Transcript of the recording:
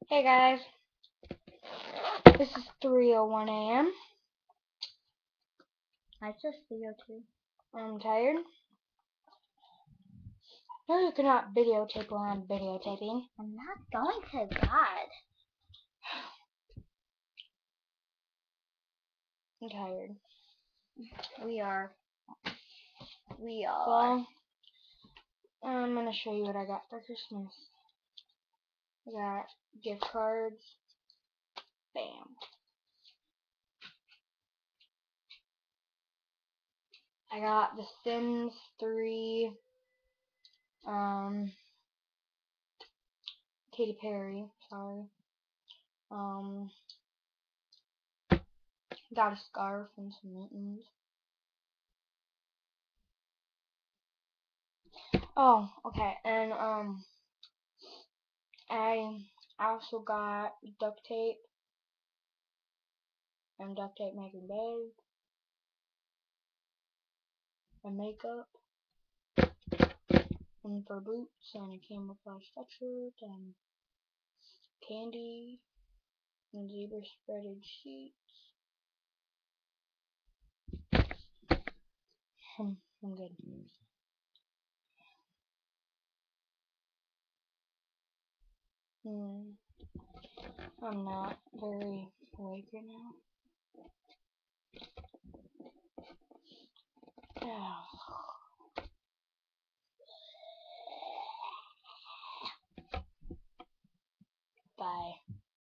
Hey guys, this is 3:01 a.m. I just video too. I'm tired. No, you cannot videotape while I'm videotaping. I'm not going to God. I'm tired. We are. Well, I'm gonna show you what I got for Christmas. I got gift cards. Bam. I got The Sims 3. Katy Perry. Sorry. Got a scarf and some mittens. Oh, okay. And I also got duct tape and duct tape making beds and makeup and for boots and a camouflage sweatshirt and candy and zebra spreaded sheets. I'm good. I'm not very awake right now.